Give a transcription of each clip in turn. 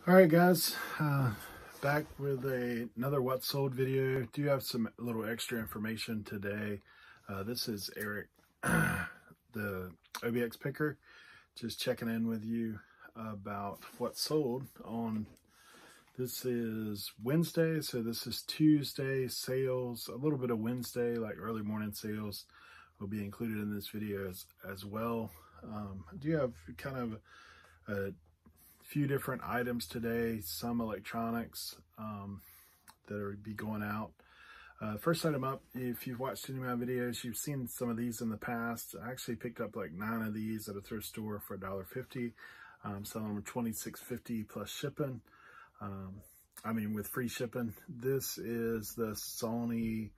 All right, guys, back with another what sold video. Do have some little extra information today. This is Eric, the OBX picker, just checking in with you about what sold on. This is Wednesday, so this is Tuesday sales. A little bit of Wednesday, like early morning sales, will be included in this video as well. I do have kind of a few different items today, some electronics that will be going out. First item up, if you've watched any of my videos, you've seen some of these in the past. I actually picked up like 9 of these at a thrift store for $1.50. Selling them $26.50 plus shipping. I mean with free shipping. This is the Sony,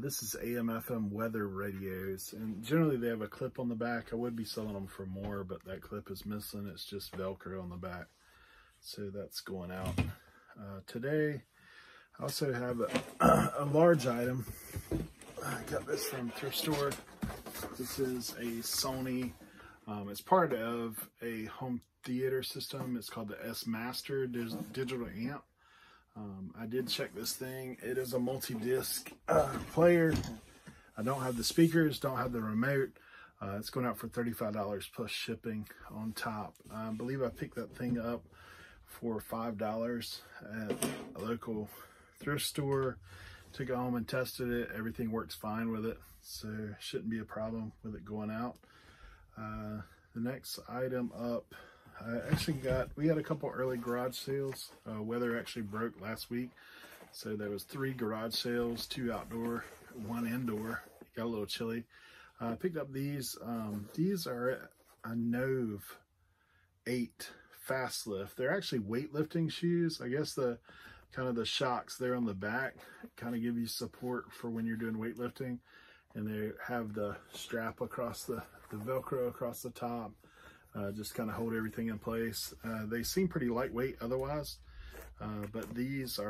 this is AM/FM weather radios, and generally they have a clip on the back. I would be selling them for more, but that clip is missing. It's just Velcro on the back, so that's going out today. I also have a large item. I got this from thrift store. This is a Sony. It's part of a home theater system. It's called the S Master digital amp. I did check this thing. It is a multi-disc player. I don't have the speakers, don't have the remote. It's going out for $35 plus shipping on top. I believe I picked that thing up for $5 at a local thrift store. Took it home and tested it. Everything works fine with it, so shouldn't be a problem with it going out. The next item up, we had a couple early garage sales. Weather actually broke last week, so there was 3 garage sales, 2 outdoor, 1 indoor. Got a little chilly. I picked up these. These are a Nove 8 fast lift. They're actually weightlifting shoes. I guess the kind of the shocks there on the back kind of give you support for when you're doing weightlifting, and they have the strap across the Velcro across the top. Just kind of hold everything in place. They seem pretty lightweight otherwise, but these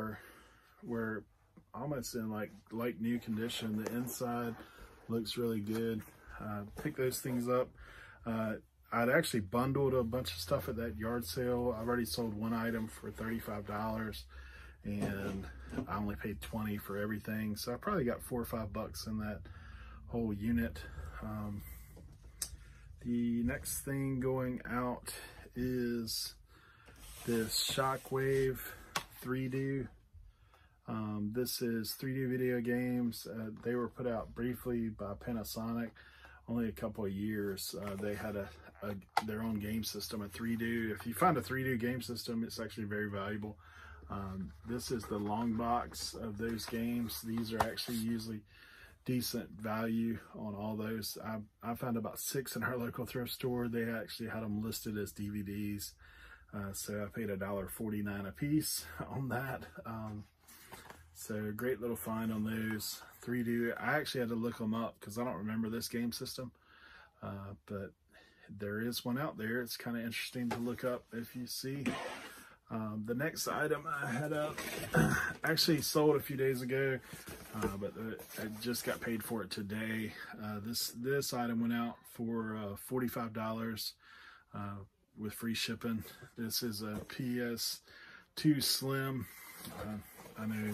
were almost in like new condition. The inside looks really good. Pick those things up. I'd actually bundled a bunch of stuff at that yard sale. I've already sold 1 item for $35, and I only paid $20 for everything. So I probably got $4 or $5 in that whole unit. The next thing going out is this Shockwave 3D. This is 3D video games. They were put out briefly by Panasonic, only a couple of years. They had their own game system, a 3D. If you find a 3D game system, it's actually very valuable. This is the long box of those games. These are actually usually decent value on all those. I found about 6 in our local thrift store. They actually had them listed as DVDs. So I paid $1.49 a piece on that. So great little find on those. 3D. I actually had to look them up because I don't remember this game system. But there is one out there. It's kind of interesting to look up if you see. The next item I had up actually sold a few days ago, but I just got paid for it today. This item went out for $45 with free shipping. This is a PS2 Slim. I know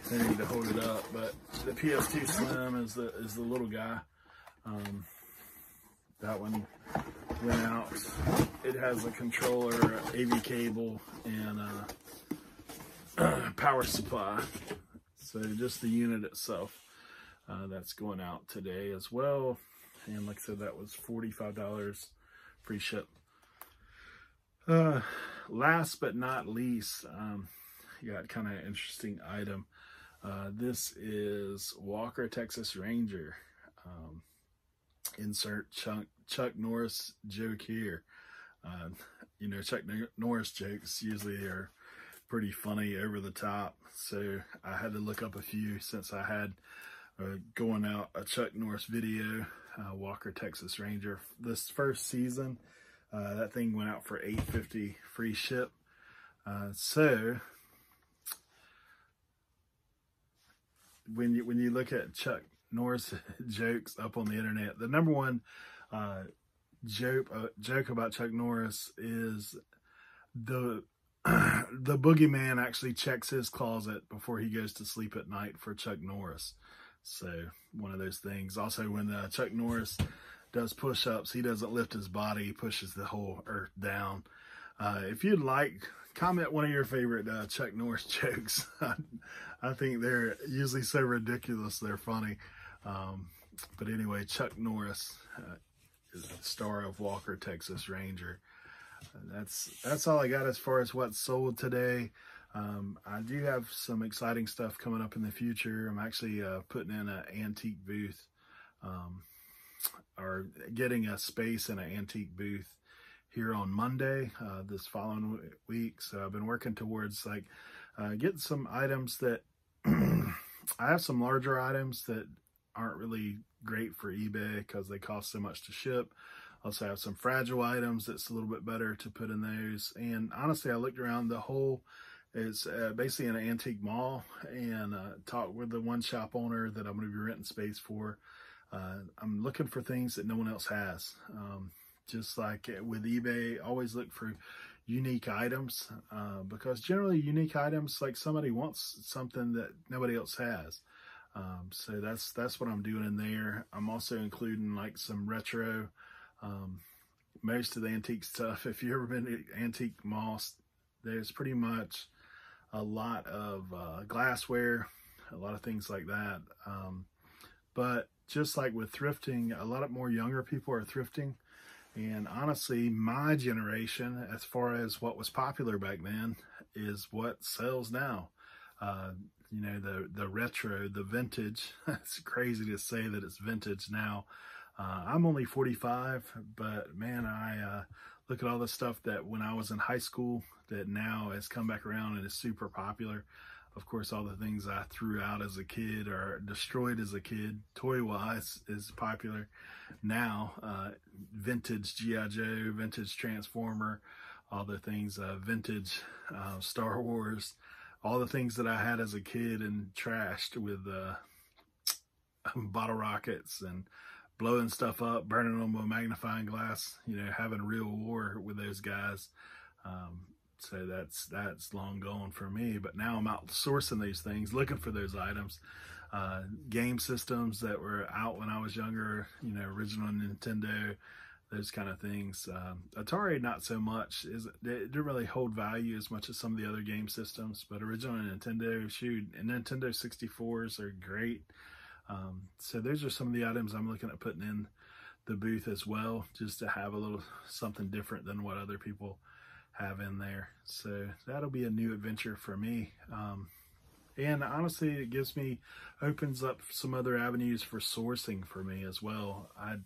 they need to hold it up, but the PS2 Slim is the little guy. That one went out. It has a controller, AV cable, and power supply. So just the unit itself, that's going out today as well. And like I said, that was $45 free ship. Last but not least, you got kind of interesting item. This is Walker Texas Ranger. Insert Chuck Norris joke here. You know, Chuck Norris jokes usually are pretty funny, over the top. So I had to look up a few since I had going out a Chuck Norris video, Walker Texas Ranger. This first season, that thing went out for $8.50 free ship. So when you look at Chuck Norris jokes up on the internet, the number one joke about Chuck Norris is the the boogeyman actually checks his closet before he goes to sleep at night for Chuck Norris. So one of those things. Also, when Chuck Norris does push-ups, he doesn't lift his body, he pushes the whole earth down. If you'd like, comment one of your favorite Chuck Norris jokes. I think they're usually so ridiculous, they're funny. But anyway, Chuck Norris is the star of Walker, Texas Ranger. That's all I got as far as what's sold today. I do have some exciting stuff coming up in the future. I'm actually putting in an antique booth, or getting a space in an antique booth here on Monday, this following week. So I've been working towards like getting some items that I have some larger items that aren't really great for eBay because they cost so much to ship. Also have some fragile items that's a little bit better to put in those. And honestly, I looked around the whole, it's basically an antique mall, and talked with the one shop owner that I'm going to be renting space for. I'm looking for things that no one else has. Just like with eBay, always look for unique items, because generally unique items, like somebody wants something that nobody else has. So that's what I'm doing in there. I'm also including like some retro, most of the antique stuff. If you've ever been to antique malls, there's pretty much a lot of glassware, a lot of things like that. But just like with thrifting, a lot of more younger people are thrifting. And honestly, my generation, as far as what was popular back then, is what sells now. You know, the retro, the vintage. It's crazy to say that it's vintage now. I'm only 45, but man, I look at all the stuff that when I was in high school that now has come back around and is super popular. Of course, all the things I threw out as a kid or destroyed as a kid, toy-wise, is popular now. Vintage G.I. Joe, vintage Transformer, all the things, vintage Star Wars, all the things that I had as a kid and trashed with bottle rockets and blowing stuff up, burning them with a magnifying glass, you know, having a real war with those guys. So that's long gone for me, but now I'm out sourcing these things, looking for those items. Game systems that were out when I was younger, you know, original Nintendo, those kind of things. Atari, not so much. It didn't really hold value as much as some of the other game systems, but original Nintendo, shoot, and Nintendo 64s are great. So those are some of the items I'm looking at putting in the booth as well, just to have a little something different than what other people have in there. So that'll be a new adventure for me. And honestly, it opens up some other avenues for sourcing for me as well. I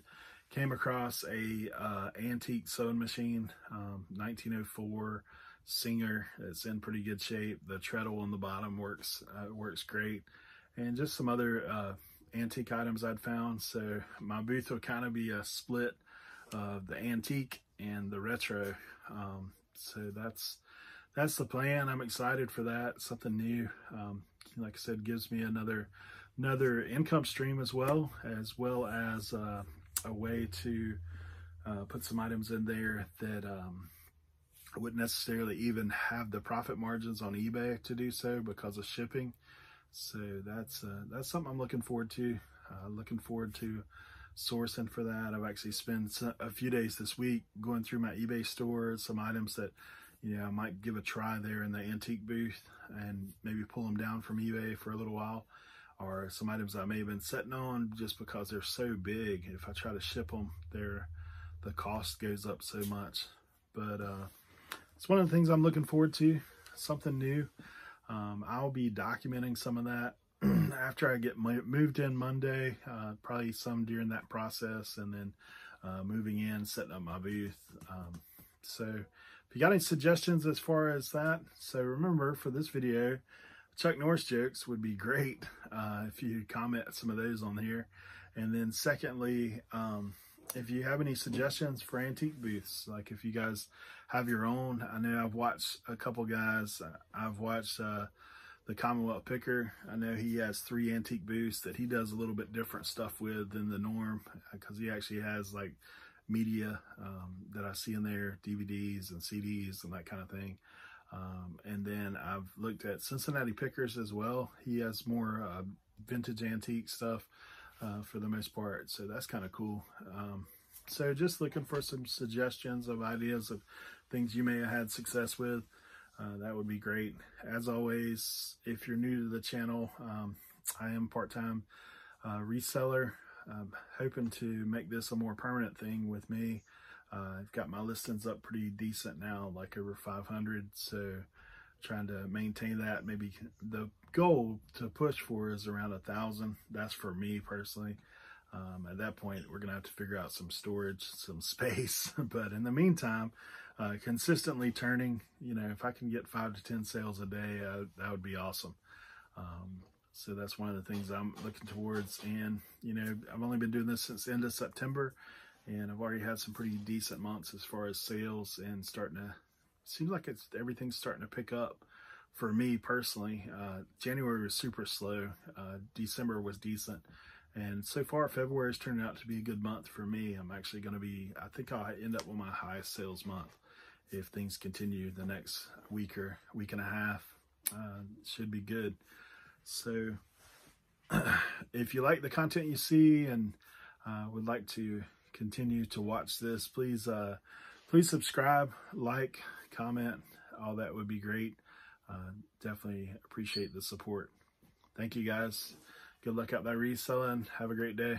came across a antique sewing machine, 1904 Singer. It's in pretty good shape. The treadle on the bottom works great, and just some other antique items I'd found. So my booth will kind of be a split of the antique and the retro. So that's the plan. I'm excited for that. Something new. Like I said, gives me another income stream as well as a way to put some items in there that I wouldn't necessarily even have the profit margins on eBay to do so because of shipping. So that's something I'm looking forward to. Looking forward to sourcing for that. I've actually spent a few days this week going through my eBay store, some items that, you know, I might give a try there in the antique booth and maybe pull them down from eBay for a little while, or some items I may have been sitting on just because they're so big. If I try to ship them, the cost goes up so much. But it's one of the things I'm looking forward to, something new. I'll be documenting some of that after I get moved in Monday, probably some during that process, and then moving in, setting up my booth. So if you got any suggestions as far as that, so remember for this video, Chuck Norris jokes would be great if you comment some of those on here. And then secondly, if you have any suggestions for antique booths, like if you guys have your own. I know I've watched a couple guys. I've watched the Commonwealth Picker. I know he has 3 antique booths that he does a little bit different stuff with than the norm, because he actually has like media that I see in there, DVDs and CDs and that kind of thing. And then I've looked at Cincinnati Pickers as well. He has more vintage antique stuff for the most part, so that's kind of cool. So just looking for some suggestions of ideas of things you may have had success with. That would be great. As always, if you're new to the channel, I am part-time reseller. Hoping to make this a more permanent thing with me. I've got my listings up pretty decent now, like over 500, so trying to maintain that. Maybe the goal to push for is around 1,000. That's for me personally. At that point, we're gonna have to figure out some storage, some space. But in the meantime, consistently turning, you know, if I can get 5 to 10 sales a day, that would be awesome. So that's one of the things I'm looking towards. And, you know, I've only been doing this since the end of September, and I've already had some pretty decent months as far as sales, and seems like everything's starting to pick up for me personally. January was super slow. December was decent. And so far, February has turned out to be a good month for me. I'm actually going to I think I'll end up with my highest sales month if things continue the next week or week and a half. Should be good. So if you like the content you see and would like to continue to watch this, please subscribe, like, comment. All that would be great. Definitely appreciate the support. Thank you guys. Good luck out there reselling. Have a great day.